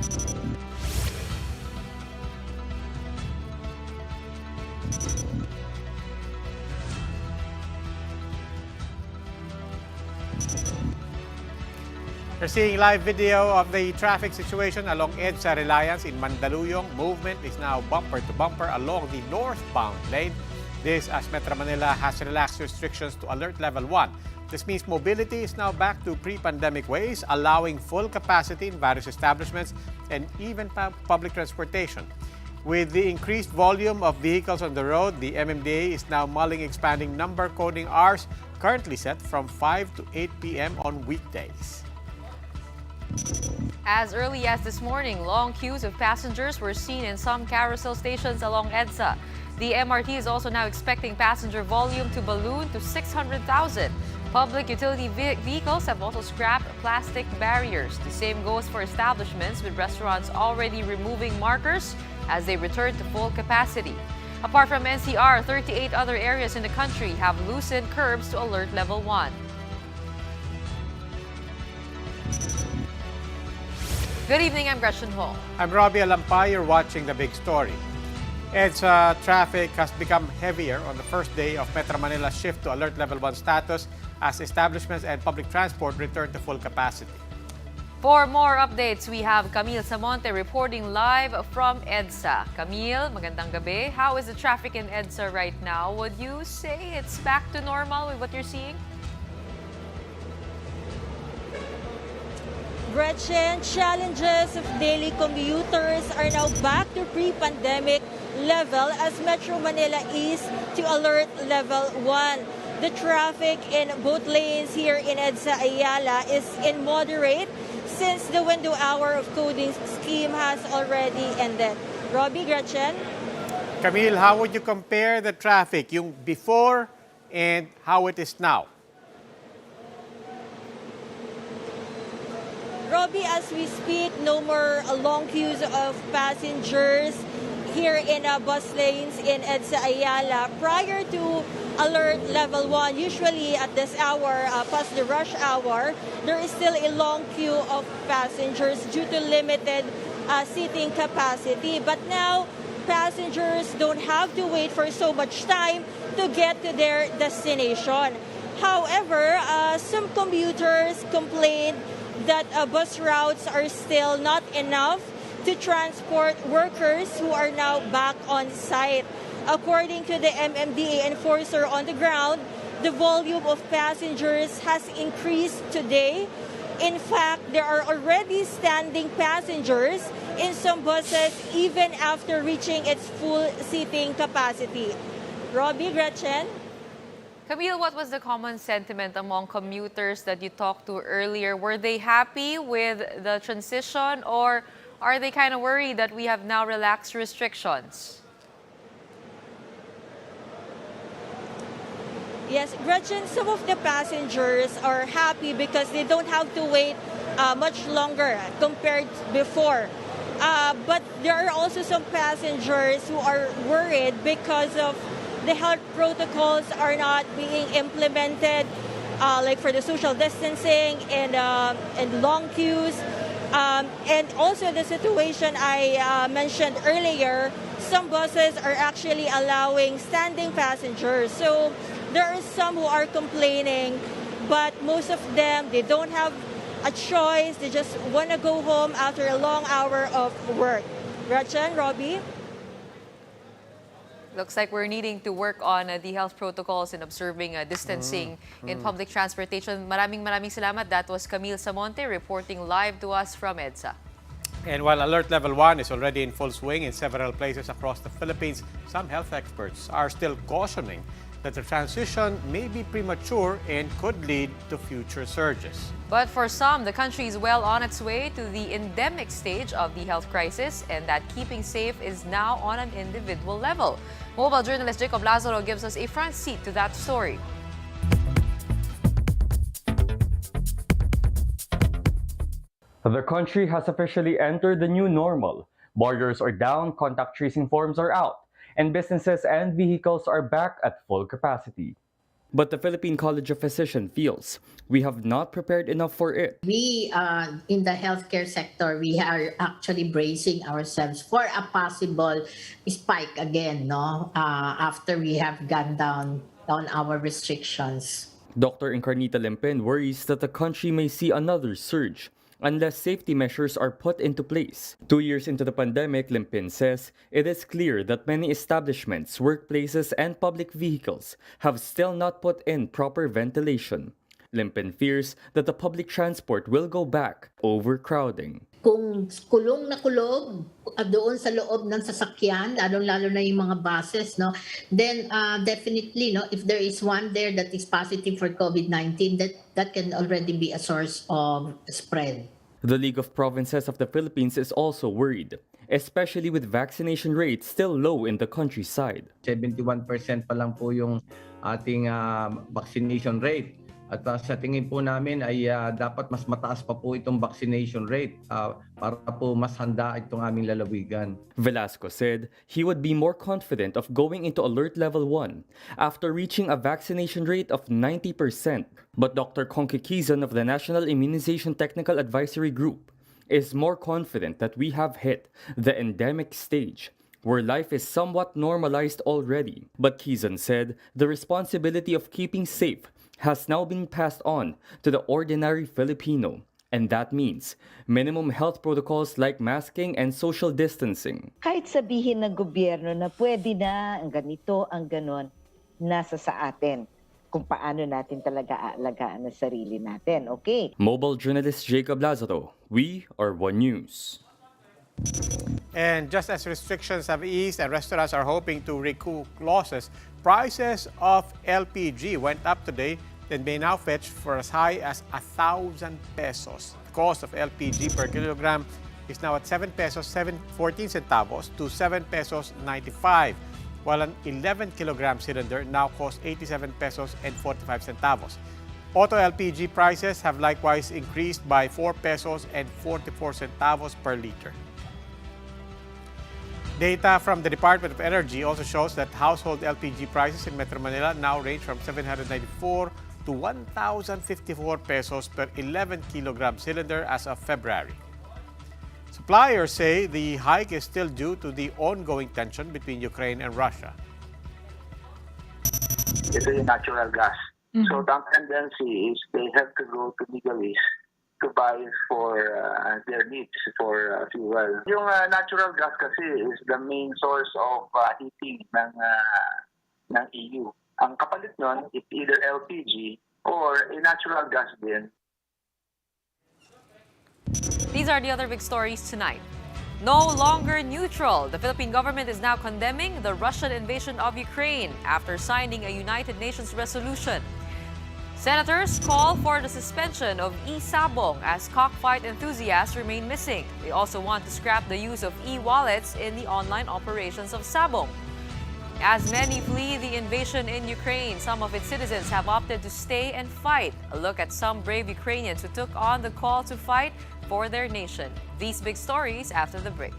We're seeing live video of the traffic situation along EDSA Reliance in Mandaluyong. Movement is now bumper to bumper along the northbound lane. This as Metro Manila has relaxed restrictions to alert level 1. This means mobility is now back to pre-pandemic ways, allowing full capacity in various establishments and even public transportation. With the increased volume of vehicles on the road, the MMDA is now mulling expanding number coding hours, currently set from 5 to 8 p.m. on weekdays. As early as this morning, long queues of passengers were seen in some carousel stations along EDSA. The MRT is also now expecting passenger volume to balloon to 600,000. Public utility vehicles have also scrapped plastic barriers. The same goes for establishments, with restaurants already removing markers as they return to full capacity. Apart from NCR, 38 other areas in the country have loosened curbs to alert level 1. Good evening, I'm Gretchen Ho. I'm Robbie Alampay. You're watching The Big Story. EDSA traffic has become heavier on the first day of Metro Manila's shift to alert level 1 status as establishments and public transport return to full capacity. For more updates, we have Camille Samonte reporting live from EDSA. Camille, magandang gabi. How is the traffic in EDSA right now? Would you say it's back to normal with what you're seeing? Gretchen, challenges of daily commuters are now back to pre-pandemic level as Metro Manila is to alert level 1. The traffic in both lanes here in EDSA Ayala is in moderate since the window hour of coding scheme has already ended. Robbie, Gretchen? Camille, how would you compare the traffic, yung before and how it is now? Robbie, as we speak, no more long queues of passengers here in bus lanes in EDSA Ayala. Prior to alert level 1, usually at this hour, past the rush hour, there is still a long queue of passengers due to limited seating capacity. But now, passengers don't have to wait for so much time to get to their destination. However, some commuters complained that bus routes are still not enough to transport workers who are now back on site. According to the MMDA enforcer on the ground, the volume of passengers has increased today. In fact, there are already standing passengers in some buses even after reaching its full seating capacity. Robbie, Gretchen? Camille, what was the common sentiment among commuters that you talked to earlier? Were they happy with the transition, or are they kind of worried that we have now relaxed restrictions? Yes, Gretchen, some of the passengers are happy because they don't have to wait much longer compared before. But there are also some passengers who are worried because of the health protocols are not being implemented, like for the social distancing and long queues. And also the situation I mentioned earlier, some buses are actually allowing standing passengers. So there are some who are complaining, but most of them, they don't have a choice. They just want to go home after a long hour of work. Gretchen, Robbie? Looks like we're needing to work on the health protocols and observing distancing in public transportation. Maraming salamat. That was Camille Samonte reporting live to us from EDSA. And while alert level 1 is already in full swing in several places across the Philippines, some health experts are still cautioning that the transition may be premature and could lead to future surges. But for some, the country is well on its way to the endemic stage of the health crisis, and that keeping safe is now on an individual level. Mobile journalist Jacob Lazaro gives us a front seat to that story. The country has officially entered the new normal. Borders are down, contact tracing forms are out, and businesses and vehicles are back at full capacity. But the Philippine College of Physicians feels we have not prepared enough for it. We, in the healthcare sector, we are actually bracing ourselves for a possible spike again, no? After we have gone down on our restrictions. Dr. Encarnita Limpen worries that the country may see another surge unless safety measures are put into place. 2 years into the pandemic, Limpen says it is clear that many establishments, workplaces, and public vehicles have still not put in proper ventilation. Limpen fears that the public transport will go back, overcrowding. Kung kulong na kulog doon sa loob ng sasakyan, lalo na yung mga buses, no? Then definitely, no, if there is one there that is positive for COVID-19, that can already be a source of spread. The League of Provinces of the Philippines is also worried, especially with vaccination rates still low in the countryside. 71% pa lang po yung ating vaccination rate. At sa tingin po namin ay dapat mas mataas pa po itong vaccination rate para po mas handa itong aming lalawigan. Velasco said he would be more confident of going into Alert Level 1 after reaching a vaccination rate of 90%. But Dr. Conky Quizon of the National Immunization Technical Advisory Group is more confident that we have hit the endemic stage, where life is somewhat normalized already. But Quizon said the responsibility of keeping safe has now been passed on to the ordinary Filipino. And that means minimum health protocols like masking and social distancing. Kahit sabihin ng gobyerno na pwede na, ang ganito, ang ganon, nasa sa atin kung paano natin talaga aalagaan ang sarili natin, okay? Mobile journalist Jacob Lazaro, we are One News. And just as restrictions have eased and restaurants are hoping to recoup losses, prices of LPG went up today and may now fetch for as high as 1,000 pesos. The cost of LPG per kilogram is now at 7 pesos 14 centavos to 7 pesos 95, while an 11 kilogram cylinder now costs 87 pesos and 45 centavos. Auto LPG prices have likewise increased by 4 pesos and 44 centavos per liter. Data from the Department of Energy also shows that household LPG prices in Metro Manila now range from 794 to 1,054 pesos per 11 kilogram cylinder as of February. Suppliers say the hike is still due to the ongoing tension between Ukraine and Russia. Ito yung natural gas. So the tendency is they have to go to Middle East to buy for their needs for fuel. Yung natural gas kasi is the main source of heating ng EU. Ang kapalit nun, it's either LPG or a natural gas din. These are the other big stories tonight. No longer neutral, the Philippine government is now condemning the Russian invasion of Ukraine after signing a United Nations resolution. Senators call for the suspension of e-sabong as cockfight enthusiasts remain missing. They also want to scrap the use of e-wallets in the online operations of sabong. As many flee the invasion in Ukraine, some of its citizens have opted to stay and fight. A look at some brave Ukrainians who took on the call to fight for their nation. These big stories after the break.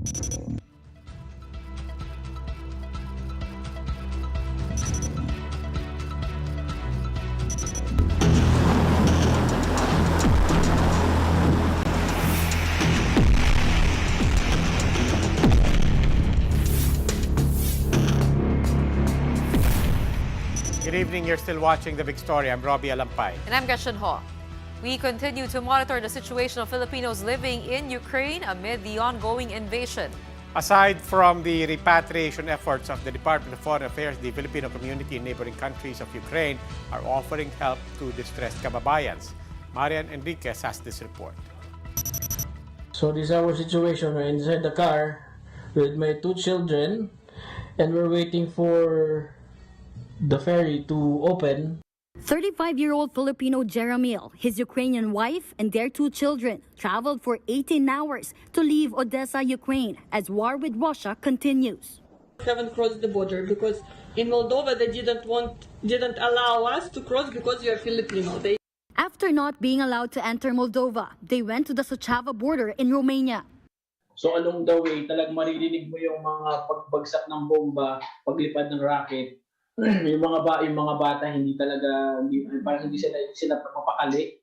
Good evening. You're still watching The Big Story. I'm Robbie Alampay. And I'm Gretchen Ho. We continue to monitor the situation of Filipinos living in Ukraine amid the ongoing invasion. Aside from the repatriation efforts of the Department of Foreign Affairs, the Filipino community in neighboring countries of Ukraine are offering help to distressed kababayans. Marian Enriquez has this report. So this is our situation. We're inside the car with my 2 children and we're waiting for the ferry to open. 35-year-old Filipino Jeremil, his Ukrainian wife, and their 2 children traveled for 18 hours to leave Odessa, Ukraine, as war with Russia continues. Haven't crossed the border because in Moldova they didn't allow us to cross because we are Filipino. After not being allowed to enter Moldova, they went to the Suceava border in Romania. So along the way, talagang maririnig mo yung mga pagbagsak ng bomba, paglipad ng rocket. Yung mga bata parang hindi sila mapakali.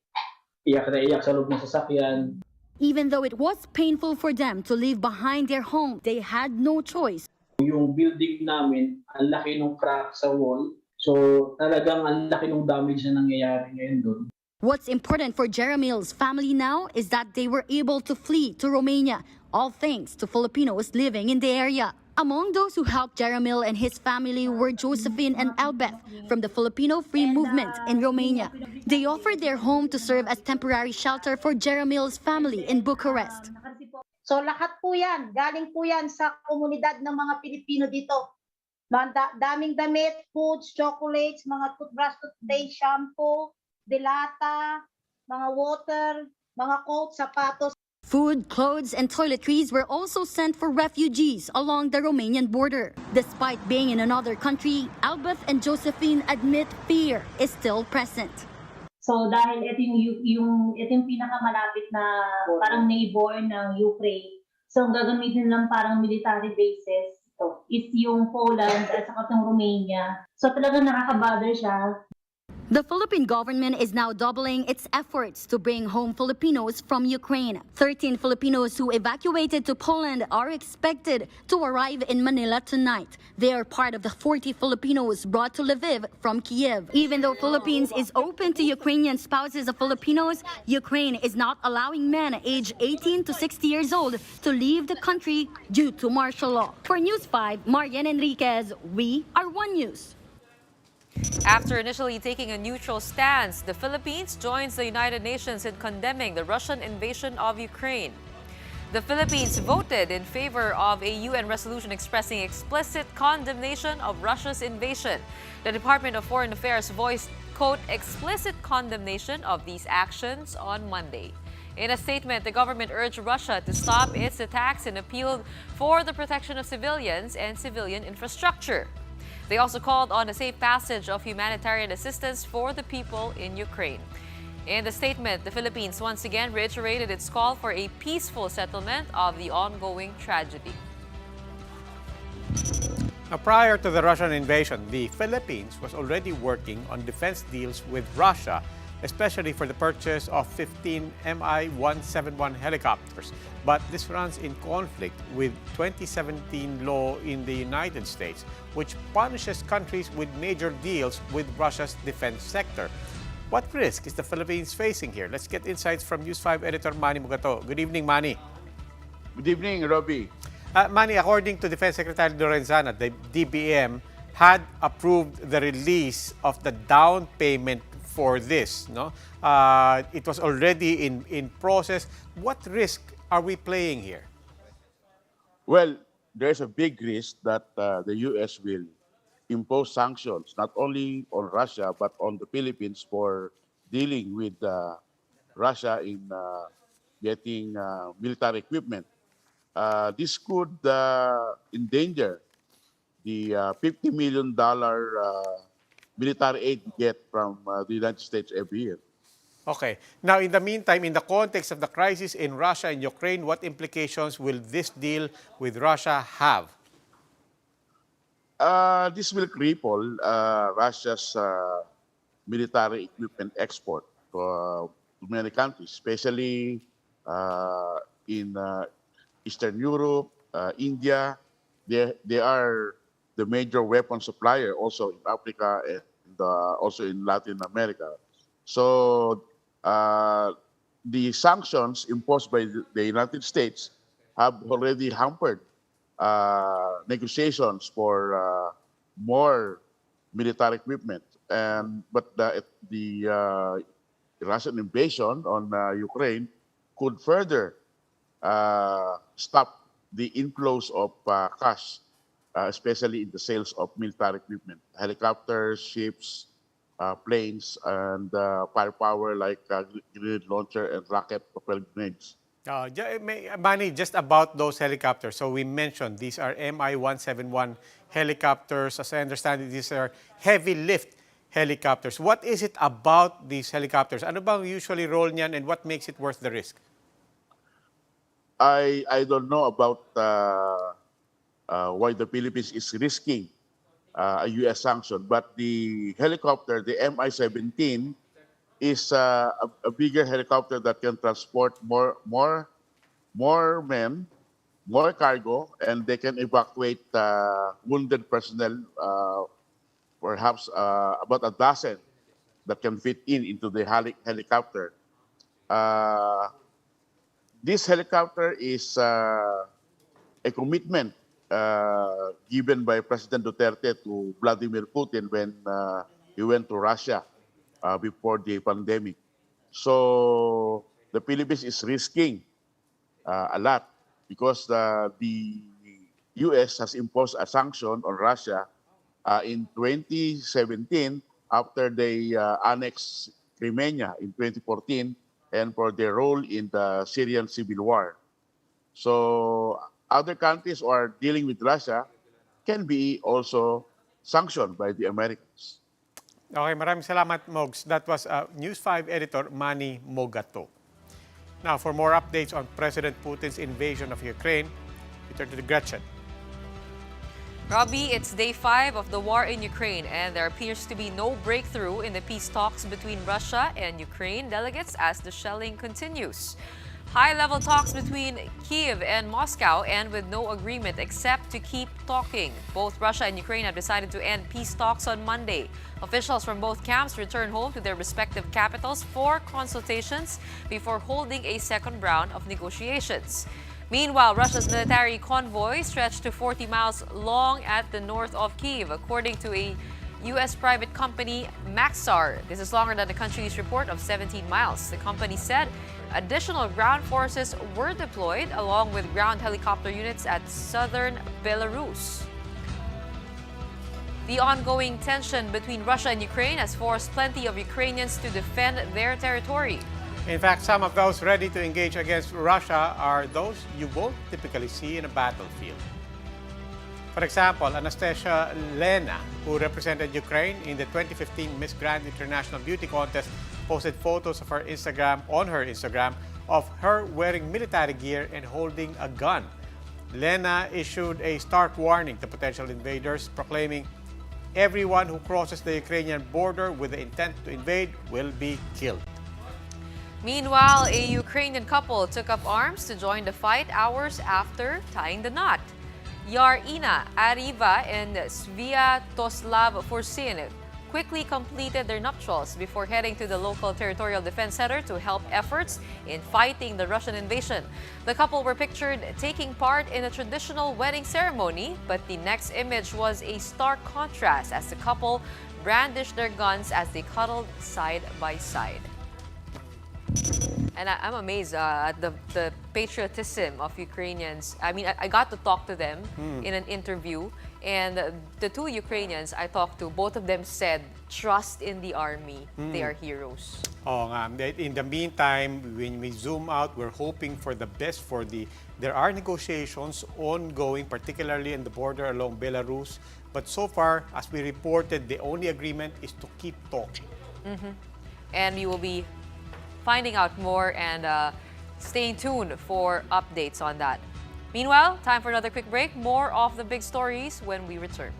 Iyak na iyak sa loob ng sasakyan. Even though it was painful for them to leave behind their home, they had no choice. Yung building namin, ang laki ng crack sa wall. So talagang ang laki ng damage na nangyayari ngayon doon. What's important for Jeremil's family now is that they were able to flee to Romania, all thanks to Filipinos living in the area. Among those who helped Jeremil and his family were Josephine and Albeth from the Filipino Free Movement in Romania. They offered their home to serve as temporary shelter for Jeremil's family in Bucharest. So lahat po yan, galing po yan sa komunidad ng mga Pilipino dito. Daming damit, foods, chocolates, mga toothbrush, toothpaste, shampoo, delata, mga water, mga coats, sapatos. Food, clothes, and toiletries were also sent for refugees along the Romanian border. Despite being in another country, Albert and Josephine admit fear is still present. So dahil ito yung pinakamalapit na parang neighbor ng Ukraine, so ang gagamitin lang parang military bases is yung Poland at saka yung Romania. So talagang nakaka-bother siya. The Philippine government is now doubling its efforts to bring home Filipinos from Ukraine. 13 Filipinos who evacuated to Poland are expected to arrive in Manila tonight. They are part of the 40 Filipinos brought to Lviv from Kiev. Even though Philippines is open to Ukrainian spouses of Filipinos, Ukraine is not allowing men aged 18 to 60 years old to leave the country due to martial law. For News 5, Marian Enriquez, we are One News. After initially taking a neutral stance, the Philippines joins the United Nations in condemning the Russian invasion of Ukraine. The Philippines voted in favor of a UN resolution expressing explicit condemnation of Russia's invasion. The Department of Foreign Affairs voiced, quote, explicit condemnation of these actions on Monday. In a statement, the government urged Russia to stop its attacks and appealed for the protection of civilians and civilian infrastructure. They also called on a safe passage of humanitarian assistance for the people in Ukraine. In the statement, the Philippines once again reiterated its call for a peaceful settlement of the ongoing tragedy. Now, prior to the Russian invasion, the Philippines was already working on defense deals with Russia, especially for the purchase of 15 Mi-171 helicopters. But this runs in conflict with 2017 law in the United States, which punishes countries with major deals with Russia's defense sector. What risk is the Philippines facing here? Let's get insights from News 5 editor Manny Mugato. Good evening, Manny. Good evening, Robbie. Manny, according to Defense Secretary Lorenzana, the DBM had approved the release of the down payment for this. No, it was already in process. What risk are we playing here? Well, there's a big risk that the U.S. will impose sanctions not only on Russia but on the Philippines for dealing with Russia in getting military equipment. This could endanger the $50 million military aid we get from the United States every year. Okay. Now, in the meantime, in the context of the crisis in Russia and Ukraine, what implications will this deal with Russia have? This will cripple Russia's military equipment export to many countries, especially in Eastern Europe, India. They are the major weapon supplier also in Africa and also in Latin America. So the sanctions imposed by the United States have already hampered negotiations for more military equipment. But the Russian invasion on Ukraine could further stop the inflows of cash, especially in the sales of military equipment, helicopters, ships, planes, and firepower like grenade launcher and rocket-propelled grenades. Manny, just about those helicopters. So we mentioned these are Mi-171 helicopters. As I understand it, these are heavy lift helicopters. What is it about these helicopters? Ano bang usually role niyan and what makes it worth the risk? I don't know about why the Philippines is risking a U.S. sanction, but the helicopter, the Mi-17, is a bigger helicopter that can transport more men, more cargo, and they can evacuate wounded personnel, perhaps about a dozen that can fit into the helicopter. This helicopter is a commitment given by President Duterte to Vladimir Putin when he went to Russia before the pandemic. So the Philippines is risking a lot because the U.S. has imposed a sanction on Russia in 2017 after they annexed Crimea in 2014 and for their role in the Syrian civil war. So other countries who are dealing with Russia can be also sanctioned by the Americans. Okay, maraming salamat, Mogs. That was News 5 editor Manny Mogato. Now, for more updates on President Putin's invasion of Ukraine, we turn to Gretchen. Robbie, it's day 5 of the war in Ukraine, and there appears to be no breakthrough in the peace talks between Russia and Ukraine delegates as the shelling continues. High-level talks between Kyiv and Moscow end with no agreement except to keep talking. Both Russia and Ukraine have decided to end peace talks on Monday. Officials from both camps return home to their respective capitals for consultations before holding a second round of negotiations. Meanwhile, Russia's military convoy stretched to 40 miles long at the north of Kyiv, according to a U.S. private company, Maxar. This is longer than the country's report of 17 miles. The company said additional ground forces were deployed along with ground helicopter units at southern Belarus. The ongoing tension between Russia and Ukraine has forced plenty of Ukrainians to defend their territory. In fact, some of those ready to engage against Russia are those you won't typically see in a battlefield. For example, Anastasia Lena, who represented Ukraine in the 2015 Miss Grand International Beauty Contest, posted photos of her Instagram of her wearing military gear and holding a gun. Lena issued a stark warning to potential invaders, proclaiming, "Everyone who crosses the Ukrainian border with the intent to invade will be killed." Meanwhile, a Ukrainian couple took up arms to join the fight hours after tying the knot. Yarina Ariva and Sviatoslav Fursin quickly completed their nuptials before heading to the local Territorial Defense Center to help efforts in fighting the Russian invasion. The couple were pictured taking part in a traditional wedding ceremony, but the next image was a stark contrast as the couple brandished their guns as they cuddled side by side. And I'm amazed at the patriotism of Ukrainians. I mean, I got to talk to them in an interview. And the two Ukrainians I talked to, both of them said, trust in the army. They are heroes. In the meantime, when we zoom out, we're hoping for the best there are negotiations ongoing, particularly in the border along Belarus. But so far, as we reported, the only agreement is to keep talking. And we will be finding out more and staying tuned for updates on that. Meanwhile, time for another quick break. More of the big stories when we return.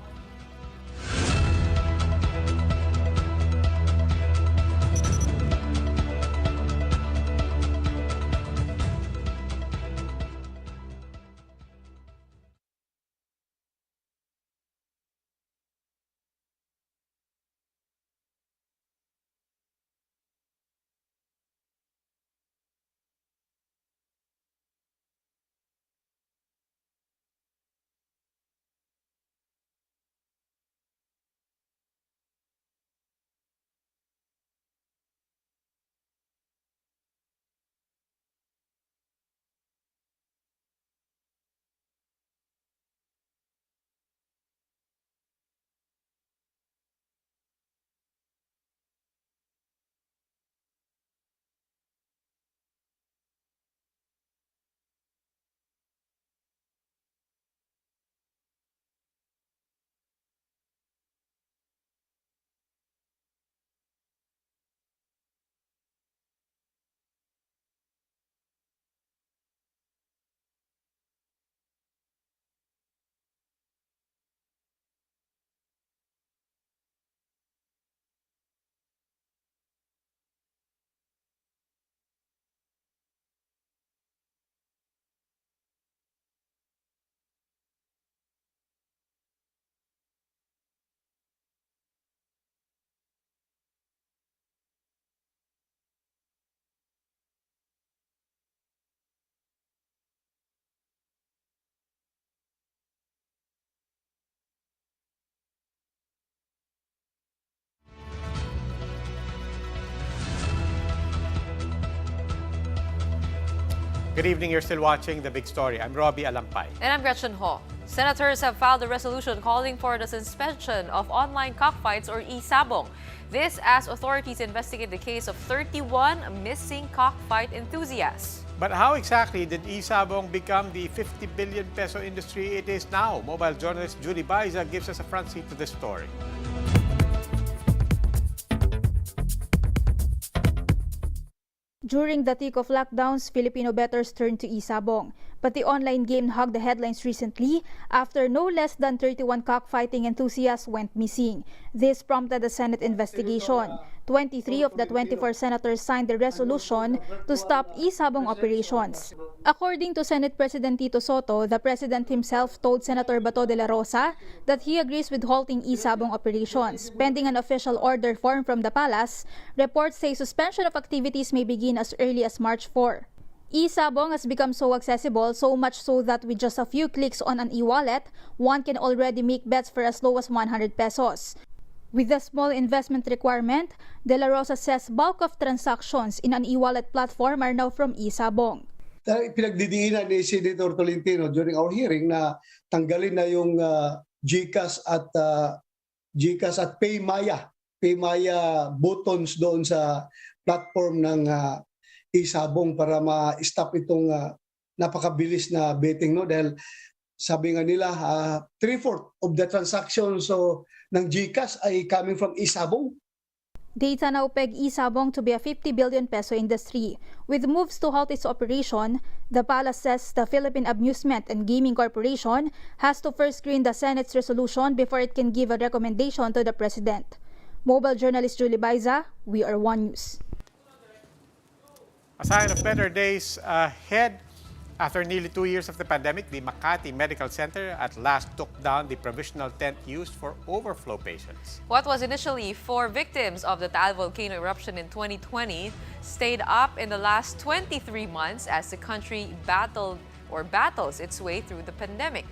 Good evening. You're still watching The Big Story. I'm Robbie Alampay. And I'm Gretchen Ho. Senators have filed a resolution calling for the suspension of online cockfights or e-sabong. This as authorities investigate the case of 31 missing cockfight enthusiasts. But how exactly did e-sabong become the 50 billion peso industry it is now? Mobile journalist Julie Baiza gives us a front seat to this story. During the thick of lockdowns, Filipino bettors turned to e-sabong. But the online game hogged the headlines recently after no less than 31 cockfighting enthusiasts went missing. This prompted a Senate investigation. 23 of the 24 senators signed the resolution to stop e-sabong operations. According to Senate President Tito Soto, the President himself told Senator Bato de la Rosa that he agrees with halting e-sabong operations. Pending an official order form from the palace, reports say suspension of activities may begin as early as March 4. E-sabong has become so accessible, so much so that with just a few clicks on an e-wallet, one can already make bets for as low as 100 pesos. With a small investment requirement, De La Rosa says bulk of transactions in an e-wallet platform are now from e-sabong. Pinagdidiinan ni Senator Tolentino during our hearing na tanggalin na yung GCash at Paymaya buttons doon sa platform ng e-sabong para ma-stop itong napakabilis na betting, no, dahil sabi nga nila 3/4 of the transactions ng GCash ay coming from e-sabong. Data now peg e-sabong to be a 50 billion peso industry. With moves to halt its operation, the palace says the Philippine Amusement and Gaming Corporation has to first screen the Senate's resolution before it can give a recommendation to the President. Mobile journalist Julie Baiza, We Are One News. A sign of better days ahead. After nearly 2 years of the pandemic, the Makati Medical Center at last took down the provisional tent used for overflow patients. What was initially for victims of the Taal volcano eruption in 2020 stayed up in the last 23 months as the country battles its way through the pandemic.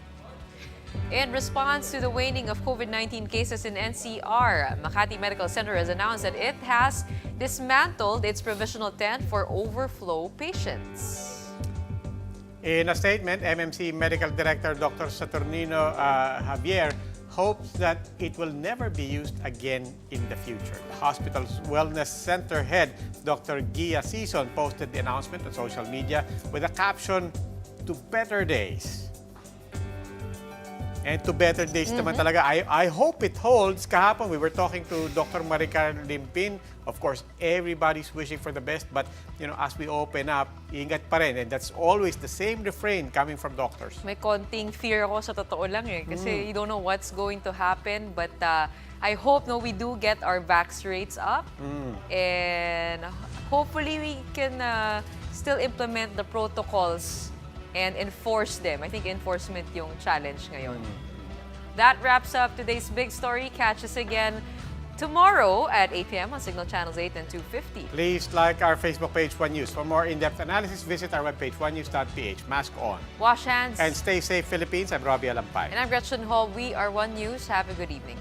In response to the waning of COVID-19 cases in NCR, Makati Medical Center has announced that it has dismantled its provisional tent for overflow patients. In a statement, MMC Medical Director Dr. Saturnino Javier hopes that it will never be used again in the future. The hospital's Wellness Center head, Dr. Gia Sison, posted the announcement on social media with a caption, "To better days." And to better days naman talaga. I hope it holds. Kahapon, we were talking to Dr. Maricar Limpin. Of course, everybody's wishing for the best. But, as we open up, ingat pa rin. And that's always the same refrain coming from doctors. May konting fear ako sa totoo lang kasi you don't know what's going to happen. But I hope we do get our vax rates up. And hopefully we can still implement the protocols and enforce them. I think enforcement yung challenge ngayon. That wraps up today's big story. Catch us again tomorrow at 8 p.m. on Signal Channels 8 and 250. Please like our Facebook page, One News. For more in-depth analysis, visit our webpage, onenews.ph. Mask on. Wash hands. And stay safe, Philippines. I'm Robbie Alampay. And I'm Gretchen Hall. We are One News. Have a good evening.